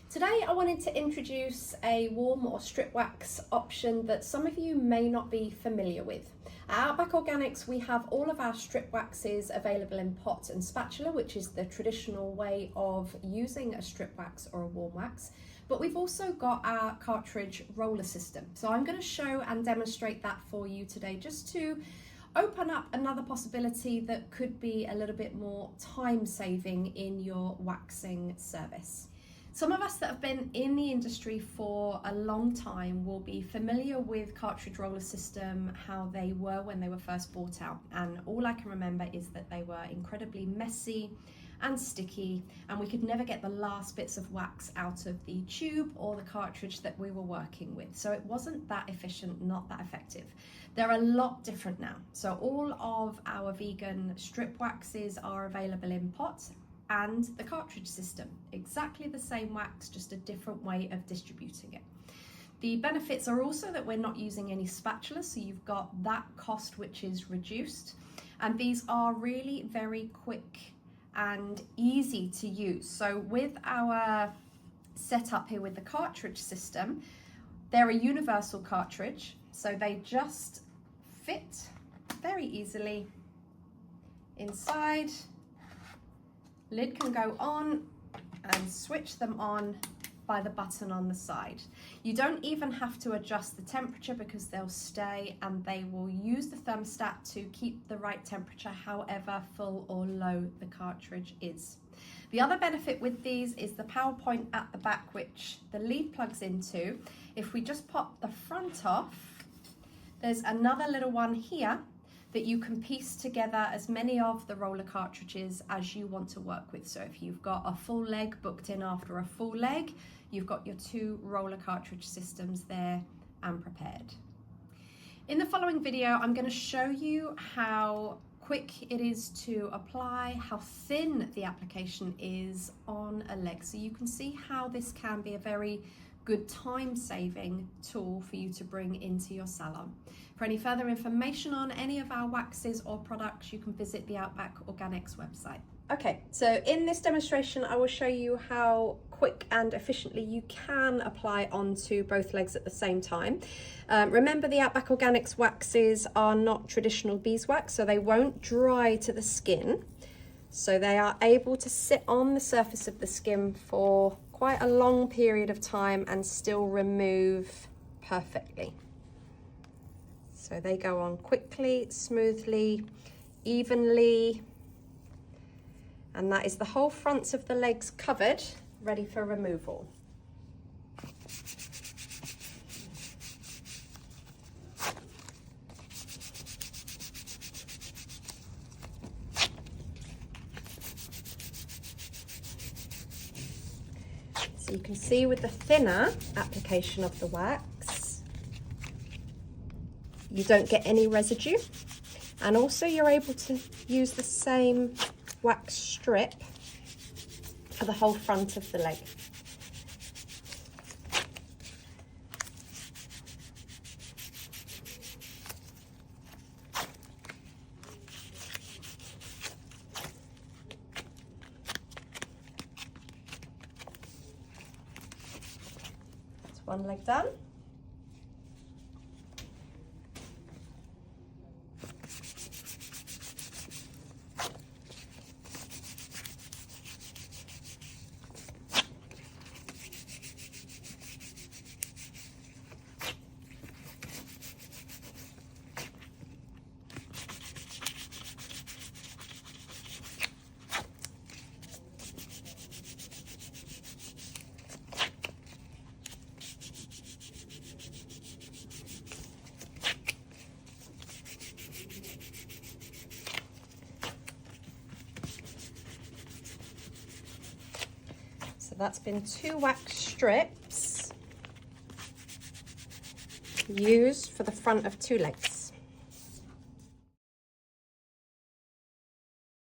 Today I wanted to introduce a warm or strip wax option that some of you may not be familiar with. At Outback Organics we have all of our strip waxes available in pot and spatula, which is the traditional way of using a strip wax or a warm wax. But we've also got our Cartridge roller system. So I'm going to show and demonstrate that for you today, just to open up another possibility that could be a little bit more time saving in your waxing service. Some of us that have been in the industry for a long time will be familiar with Cartridge roller system, how they were when they were first brought out. And all I can remember is that they were incredibly messy and sticky, and we could never get the last bits of wax out of the tube or the cartridge that we were working with. So it wasn't that efficient, not that effective. They're a lot different now. So all of our vegan strip waxes are available in pots and the cartridge system. Exactly the same wax, just a different way of distributing it. The benefits are also that we're not using any spatula, so you've got that cost which is reduced. And these are really very quick and easy to use. So with our setup here with the cartridge system, they're a universal cartridge, so they just fit very easily inside. Lid can go on and switch them on by the button on the side. You don't even have to adjust the temperature because they'll stay, and they will use the thermostat to keep the right temperature however full or low the cartridge is. The other benefit with these is the power point at the back, which the lead plugs into. If we just pop the front off, there's another little one here that you can piece together as many of the roller cartridges as you want to work with. So if you've got a full leg booked in after a full leg, you've got your two roller cartridge systems there and prepared. In the following video, I'm going to show you how quick it is to apply, how thin the application is on a leg. So you can see how this can be a very good time-saving tool for you to bring into your salon. For any further information on any of our waxes or products, you can visit the Outback Organics website. Okay, so in this demonstration, I will show you how quick and efficiently you can apply onto both legs at the same time. Remember, the Outback Organics waxes are not traditional beeswax, so they won't dry to the skin. So they are able to sit on the surface of the skin for quite a long period of time and still remove perfectly. So they go on quickly, smoothly, evenly, and that is the whole fronts of the legs covered, ready for removal. So you can see with the thinner application of the wax, you don't get any residue, and also you're able to use the same wax strip for the whole front of the leg. That's one leg done. So that's been 2 wax strips used for the front of 2 legs.